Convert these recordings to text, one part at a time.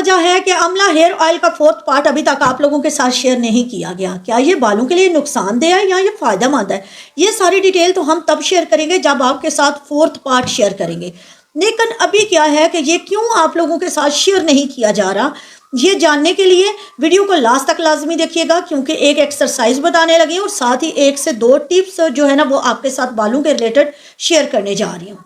وجہ ہے کہ आमला हेयर ऑयल का फोर्थ पार्ट अभी तक आप लोगों के साथ शेयर नहीं किया गया। क्या ये बालों के लिए नुकसानदेह है या ये फ़ायदेमंद है? ये सारी डिटेल तो हम तब शेयर करेंगे जब आपके साथ फोर्थ पार्ट शेयर करेंगे। लेकिन अभी क्या है कि ये क्यों आप लोगों के साथ शेयर नहीं किया जा रहा, ये जानने के लिए वीडियो को लास्ट तक लाजमी देखिएगा, क्योंकि एक एक्सरसाइज बताने लगी हूँ और साथ ही 1 से 2 टिप्स जो है ना वो आपके साथ बालों के रिलेटेड शेयर करने जा रही हूँ।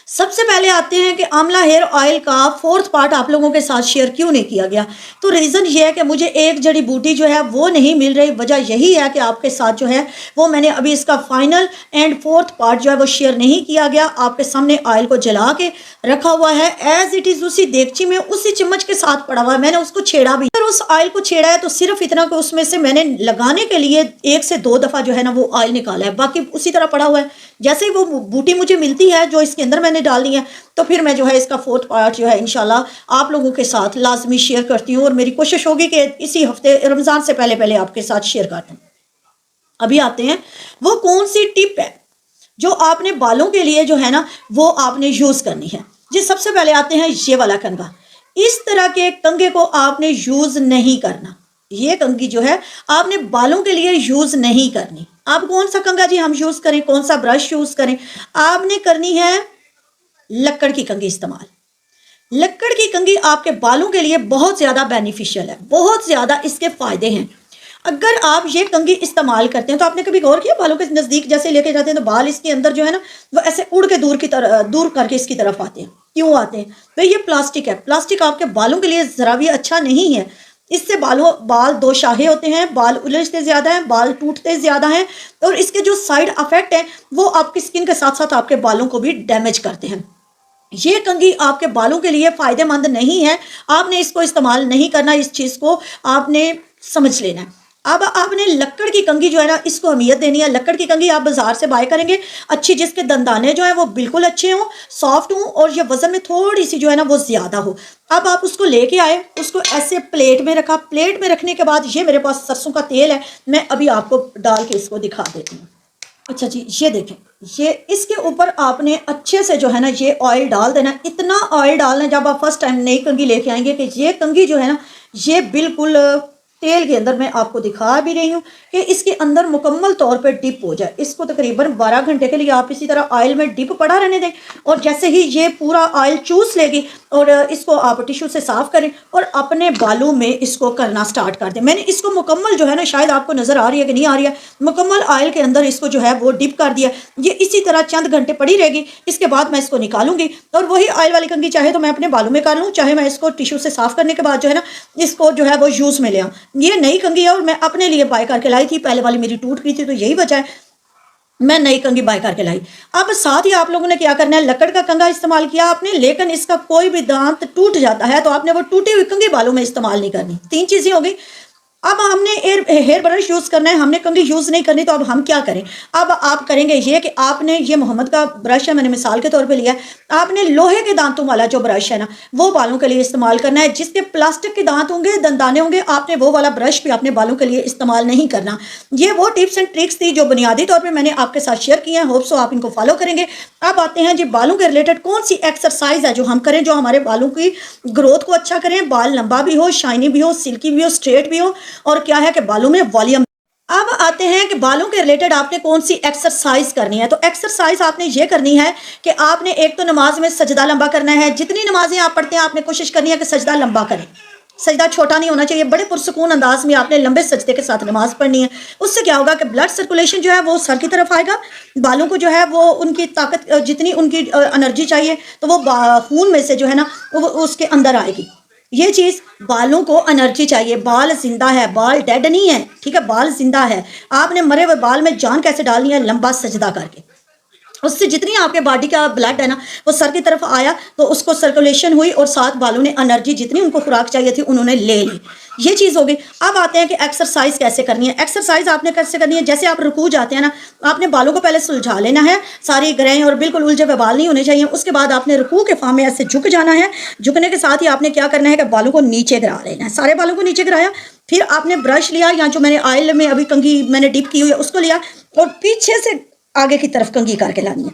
सबसे पहले आते हैं कि आमला हेयर ऑयल का फोर्थ पार्ट आप लोगों के साथ शेयर क्यों नहीं किया गया। तो रीज़न ये है कि मुझे एक जड़ी बूटी जो है वो नहीं मिल रही। वजह यही है कि आपके साथ जो है वो मैंने अभी इसका फाइनल एंड फोर्थ पार्ट जो है वो शेयर नहीं किया गया। आपके सामने ऑयल को जला के रखा हुआ है एज इट इज़, उसी देगची में उसी चम्मच के साथ पड़ा हुआ है। मैंने उसको छेड़ा भी, अगर उस ऑयल को छेड़ा है तो सिर्फ इतना कि उसमें से मैंने लगाने के लिए 1 से 2 दफ़ा जो है ना वो ऑयल निकाला है, बाकी उसी तरह पड़ा हुआ है। जैसे ही वो बूटी मुझे मिलती है जो इसके अंदर मैंने डालनी है, तो फिर मैं जो है इसका फोर्थ पार्ट जो है इंशाल्लाह आप लोगों के साथ लाजमी शेयर करती हूँ और मेरी कोशिश होगी कि इसी हफ्ते रमज़ान से पहले पहले आपके साथ शेयर कर दूँ। अभी आते हैं वो कौन सी टिप है जो आपने बालों के लिए जो है ना वो आपने यूज़ करनी है। जी सबसे पहले आते हैं ये वाला कंघा। इस तरह के कंघे को आपने यूज़ नहीं करना। ये कंघी जो है आपने बालों के लिए यूज़ नहीं करनी। आप कौन सा कंघा जी हम यूज़ करें, कौन सा ब्रश यूज़ करें? आपने करनी है लक्कड़ की कंघी इस्तेमाल। लक्कड़ की कंघी आपके बालों के लिए बहुत ज़्यादा बेनिफिशियल है, बहुत ज़्यादा इसके फ़ायदे हैं। अगर आप ये कंघी इस्तेमाल करते हैं तो आपने कभी गौर किया बालों के नज़दीक जैसे लेके जाते हैं तो बाल इसके अंदर जो है ना वो ऐसे उड़ के दूर करके इसकी तरफ आते हैं। क्यों आते हैं? तो ये प्लास्टिक है। प्लास्टिक आपके बालों के लिए ज़रा भी अच्छा नहीं है। इससे बाल दो शाहे होते हैं, बाल उलझते ज़्यादा हैं, बाल टूटते ज़्यादा हैं और इसके जो साइड इफ़ेक्ट हैं वो आपकी स्किन के साथ साथ आपके बालों को भी डैमेज करते हैं। ये कंघी आपके बालों के लिए फ़ायदेमंद नहीं है। आपने इसको इस्तेमाल नहीं करना, इस चीज़ को आपने समझ लेना है। अब आपने लक्कड़ की कंघी जो है ना इसको अहमियत देनी है। लक्कड़ की कंघी आप बाज़ार से बाय करेंगे अच्छी, जिसके दंदाने जो है वो बिल्कुल अच्छे हों, सॉफ्ट हों और ये वज़न में थोड़ी सी जो है ना वो ज़्यादा हो। अब आप उसको लेके आए, उसको ऐसे प्लेट में रखा। प्लेट में रखने के बाद ये मेरे पास सरसों का तेल है, मैं अभी आपको डाल के इसको दिखा देती हूँ। अच्छा जी, ये देखें, ये इसके ऊपर आपने अच्छे से जो है ना ये ऑयल डाल देना। इतना ऑयल डालना जब आप फर्स्ट टाइम नई कंघी लेके आएंगे कि ये कंघी जो है ना ये बिल्कुल तेल के अंदर, मैं आपको दिखा भी रही हूँ कि इसके अंदर मुकम्मल तौर पे डिप हो जाए। इसको तकरीबन 12 घंटे के लिए आप इसी तरह ऑयल में डिप पड़ा रहने दें और जैसे ही ये पूरा ऑयल चूस लेगी और इसको आप टिश्यू से साफ़ करें और अपने बालों में इसको करना स्टार्ट कर दें। मैंने इसको मुकम्मल जो है ना, शायद आपको नज़र आ रही है कि नहीं आ रही है, मुकम्मल ऑयल के अंदर इसको जो है वो डिप कर दिया। ये इसी तरह चंद घंटे पड़ी रहेगी। इसके बाद मैं इसको निकालूंगी और वही ऑयल वाली कंघी चाहे तो मैं अपने बालों में कर लूँ, चाहे मैं इसको टिश्यू से साफ़ करने के बाद जो है ना इसको जो है वो यूज़ में ले आऊँ। ये नई कंघी है और मैं अपने लिए बाय करके लाई थी। पहले वाली मेरी टूट गई थी तो यही वजह है मैं नई कंघी बाय करके लाई। अब साथ ही आप लोगों ने क्या करना है, लकड़ का कंघा इस्तेमाल किया आपने, लेकिन इसका कोई भी दांत टूट जाता है तो आपने वो टूटी हुई कंघी बालों में इस्तेमाल नहीं करनी। 3 चीज़ें हो गई। अब हमने हेयर ब्रश यूज़ करना है, हमने कंघी यूज़ नहीं करनी। तो अब हम क्या करें? अब आप करेंगे ये कि आपने ये मोहम्मद का ब्रश है, मैंने मिसाल के तौर पे लिया है। आपने लोहे के दांतों वाला जो ब्रश है ना वो बालों के लिए इस्तेमाल करना है। जिसके प्लास्टिक के दांत होंगे, दंदाने होंगे, आपने वो वाला ब्रश भी अपने बालों के लिए इस्तेमाल नहीं करना। ये वो टिप्स एंड ट्रिक्स थी जो बुनियादी तौर पर मैंने आपके साथ शेयर की हैं। होप सो आप इनको फॉलो करेंगे। अब आते हैं जी बालों के रिलेटेड कौन सी एक्सरसाइज है जो हम करें जो हमारे बालों की ग्रोथ को अच्छा करें, बाल लंबा भी हो, शाइनी भी हो, सिल्की भी हो, स्ट्रेट भी हो और क्या है कि बालों में वॉल्यूम। अब आते हैं कि बालों के रिलेटेड आपने कौन सी एक्सरसाइज करनी है। तो एक्सरसाइज आपने ये करनी है कि आपने एक तो नमाज में सजदा लंबा करना है। जितनी नमाजें आप पढ़ते हैं आपने कोशिश करनी है कि सजदा लंबा करें। सजदा छोटा नहीं होना चाहिए, बड़े पुरसकून अंदाज में आपने लंबे सजदे के साथ नमाज पढ़नी है। उससे क्या होगा कि ब्लड सर्कुलेशन जो है वो सर की तरफ आएगा, बालों को जो है वो उनकी ताकत, जितनी उनकी एनर्जी चाहिए तो वो खून में से जो है ना वो उसके अंदर आएगी। ये चीज़, बालों को एनर्जी चाहिए। बाल जिंदा है, बाल डेड नहीं है, ठीक है, बाल जिंदा है। आपने मरे हुए बाल में जान कैसे डालनी है? लंबा सजदा करके। उससे जितनी आपके बॉडी का ब्लड है ना वो सर की तरफ आया तो उसको सर्कुलेशन हुई और साथ बालों ने एनर्जी, जितनी उनको खुराक चाहिए थी उन्होंने ले ली। ये चीज़ हो गई। अब आते हैं कि एक्सरसाइज कैसे करनी है। एक्सरसाइज आपने कैसे करनी है? जैसे आप रुकू जाते हैं ना, आपने बालों को पहले सुलझा लेना है, सारी ग्रें और बिल्कुल उलझे हुए बाल नहीं होने चाहिए। उसके बाद आपने रुकू के फार्म में ऐसे झुक जाना है। झुकने के साथ ही आपने क्या करना है कि बालों को नीचे गिरा लेना है। सारे बालों को नीचे गिराया, फिर आपने ब्रश लिया या जो मैंने ऑयल में अभी कंघी मैंने डिप की हुई है उसको लिया और पीछे से आगे की तरफ कंघी करके लानी है।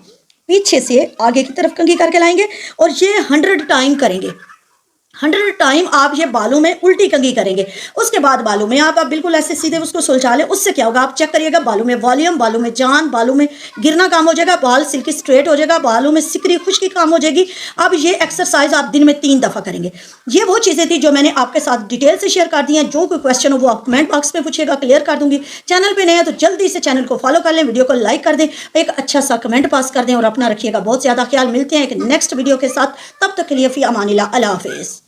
पीछे से आगे की तरफ कंघी करके लाएंगे और ये 100 टाइम करेंगे। 100 ٹائم آپ یہ بالوں میں الٹی کنگھی کریں گے. اس کے بعد بالوں میں آپ بالکل ایسے سیدھے اس کو سلجھا لیں. اس سے کیا ہوگا آپ چیک کریے گا بالوں میں والیوم, بالوں میں جان, بالوں میں گرنا کام ہو جائے گا, بال سلکی اسٹریٹ ہو جائے گا, بالوں میں سکری خشکی کام ہو جائے گی. اب یہ ایکسرسائز آپ دن میں 3 دفعہ کریں گے. یہ وہ چیزیں تھی جو میں نے آپ کے ساتھ ڈیٹیل سے شیئر کر دی ہیں. جو کوئی کویسچن ہو وہ آپ کمنٹ باکس میں پوچھے گا, کلیئر کر دوں گی. چینل پہ نئے ہیں تو جلدی سے چینل کو فالو کر لیں, ویڈیو کو لائک کر دیں, ایک اچھا سا کمنٹ پاس کر دیں اور اپنا رکھیے گا بہت زیادہ خیال. ملتے ہیں ایک نیکسٹ ویڈیو کے ساتھ, تب تک کے لیے فی امان اللہ, اللہ حافظ.